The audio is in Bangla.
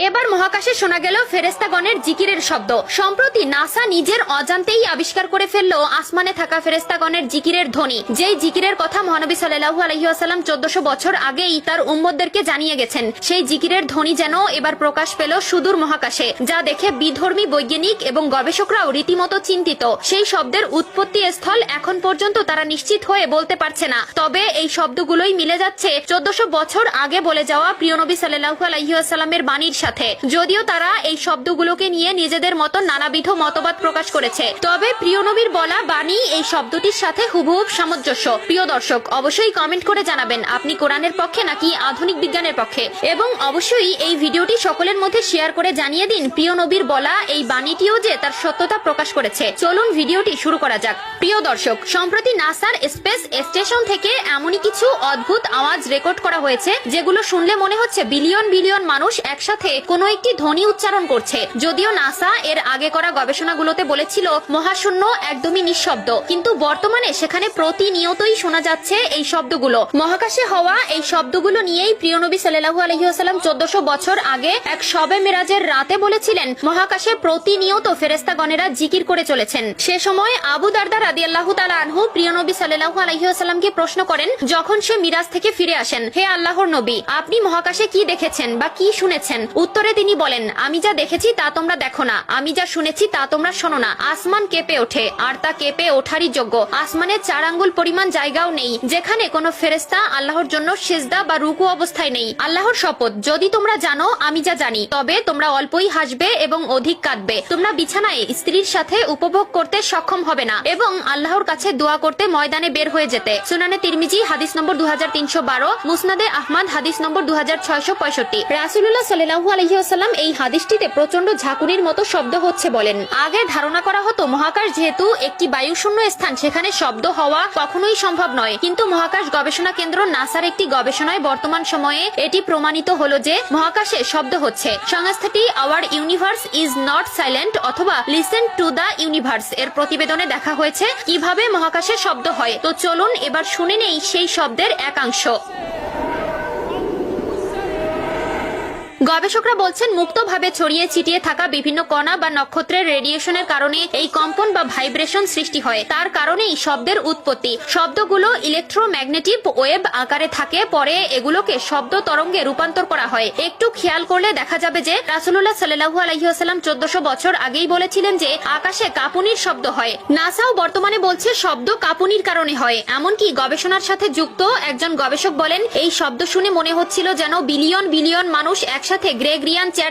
এবার মহাকাশে শোনা গেল ফেরেশতাগণের জিকিরের শব্দ। সম্প্রতি নাসা নিজের অজান্তেই আবিষ্কার করে ফেলল আসমানে থাকা ফেরেশতাগণের জিকিরের ধ্বনি, যেই জিকিরের কথা মহানবী সাল্লাল্লাহু আলাইহি ওয়াসাল্লাম 1400 বছর আগেই তার উম্মতদেরকে জানিয়ে গেছেন। সেই জিকিরের ধ্বনি যেন এবার প্রকাশ পেল সুদূর মহাকাশে, যা দেখে বিধর্মী বৈজ্ঞানিক এবং গবেষকরাও রীতিমতো চিন্তিত। সেই শব্দের উৎপত্তি স্থল এখন পর্যন্ত তারা নিশ্চিত হয়ে বলতে পারছে না, তবে এই শব্দগুলোই মিলে যাচ্ছে 1400 বছর আগে বলে যাওয়া প্রিয় নবী সাল্লাল্লাহু আলাইহি ওয়াসাল্লামের বাণীর সাথে। যদিও তারা এই শব্দগুলোকে নিয়ে নিজেদের মতো নানাবিধ মতবাদ প্রকাশ করেছে, তবে প্রিয় নবীর বলা বাণী এই শব্দটির সাথে হুবহুব সামঞ্জস্য। প্রিয় দর্শক, অবশ্যই কমেন্ট করে জানাবেন আপনি কোরআনের পক্ষে নাকি আধুনিক বিজ্ঞানের পক্ষে, এবং অবশ্যই এই ভিডিওটি সকলের মধ্যে শেয়ার করে জানিয়ে দিন প্রিয় নবীর বলা এই বাণীটিও যে তার সত্যতা প্রকাশ করেছে। চলুন ভিডিওটি শুরু করা যাক। প্রিয় দর্শক, সম্প্রতি নাসার স্পেস স্টেশন থেকে এমনই কিছু অদ্ভুত আওয়াজ রেকর্ড করা হয়েছে যেগুলো শুনলে মনে হচ্ছে বিলিয়ন বিলিয়ন মানুষ একসাথে কোনো একটি ধ্বনি উচ্চারণ করছে। যদিও নাসা এর আগে করা গবেষণাগুলোতে বলেছিল মহাশূন্য একদমই নিঃশব্দ, কিন্তু বর্তমানে সেখানে প্রতিনিয়তই শোনা যাচ্ছে এই শব্দগুলো। মহাকাশে হওয়া এই শব্দগুলো নিয়েই প্রিয় নবী সাল্লাল্লাহু আলাইহি ওয়াসাল্লাম 1400 বছর আগে এক শবে মেরাজের রাতে বলেছিলেন মহাকাশে প্রতিনিয়ত ফেরেশতাগণেরা জিকির করে চলেছেন। সে সময় আবু দারদা রাদিয়াল্লাহু তাআলা আনহু প্রিয় নবী সাল্লাল্লাহু আলাইহি ওয়াসাল্লামকে প্রশ্ন করেন যখন সে মিরাজ থেকে ফিরে আসেন, হে আল্লাহর নবী, আপনি মহাকাশে কি দেখেছেন বা কি শুনেছেন? উত্তরে তিনি বলেন, আমি যা দেখেছি তা তোমরা দেখো না, আমি যা শুনেছি তা তোমরা শোনো না। আসমান কেঁপে ওঠে, আর তা কেঁপে ওঠারই যোগ্য। আসমানে 4 আঙ্গুল পরিমাণ জায়গাও নেই যেখানে কোনো ফেরেশতা আল্লাহর জন্য সিজদা বা রুকু অবস্থায় নেই। আল্লাহর শপথ, যদি তোমরা জানো আমি যা জানি, তবে তোমরা অল্পই হাসবে এবং অধিক কাঁদবে। তোমরা বিছানায় স্ত্রীর সাথে উপভোগ করতে সক্ষম হবে না এবং আল্লাহর কাছে দোয়া করতে ময়দানে বের হয়ে যেতে। সুনানে তিরমিজি হাদিস নম্বর 2312, মুসনাদে আহমদ হাদিস নম্বর 2665। রাসূলুল্লাহ সাল্লাল্লাহু আলাইহি ওয়াসাল্লাম এই হাদিসটিতে প্রচন্ড ঝাঁকুনির মতো শব্দ হচ্ছে বলেন। আগে ধারণা করা হতো মহাকাশ যেহেতু একটি বায়ুশূন্য স্থান, সেখানে শব্দ হওয়া কখনোই সম্ভব নয়, কিন্তু মহাকাশ গবেষণা কেন্দ্র নাসার একটি গবেষণায় বর্তমান সময়ে এটি প্রমাণিত হলো যে মহাকাশে শব্দ হচ্ছে। সংস্থাটি hour universe is not silent অথবা লিসেন টু দ্য ইউনিভার্স এর প্রতিবেদনে দেখা হয়েছে কিভাবে মহাকাশে শব্দ হয়। তো চলুন এবার শুনে নেই সেই শব্দের একাংশ। গবেষকরা বলছেন মুক্তভাবে ছড়িয়ে ছিটিয়ে থাকা বিভিন্ন কণা বা নক্ষত্রের রেডিয়েশনের কারণে এই কম্পন বা ভাইব্রেশন সৃষ্টি হয়। তার কারণেই শব্দের উৎপত্তি। শব্দগুলো ইলেকট্রোম্যাগনেটিক ওয়েভ আকারে থাকে, পরে এগুলোকে শব্দ তরঙ্গে রূপান্তর করা হয়। একটু খেয়াল করলে দেখা যাবে যে রাসূলুল্লাহ সাল্লাল্লাহু আলাইহি ওয়াসাল্লাম 1400 বছর আগেই বলেছিলেন যে আকাশে কাঁপুনির শব্দ হয়। নাসাও বর্তমানে বলছে শব্দ কাঁপুনির কারণে হয়। এমনকি গবেষণার সাথে যুক্ত একজন গবেষক বলেন এই শব্দ শুনে মনে হচ্ছিল যেন বিলিয়ন বিলিয়ন মানুষ একসাথে গ্রেগরিয়ান চ্যাট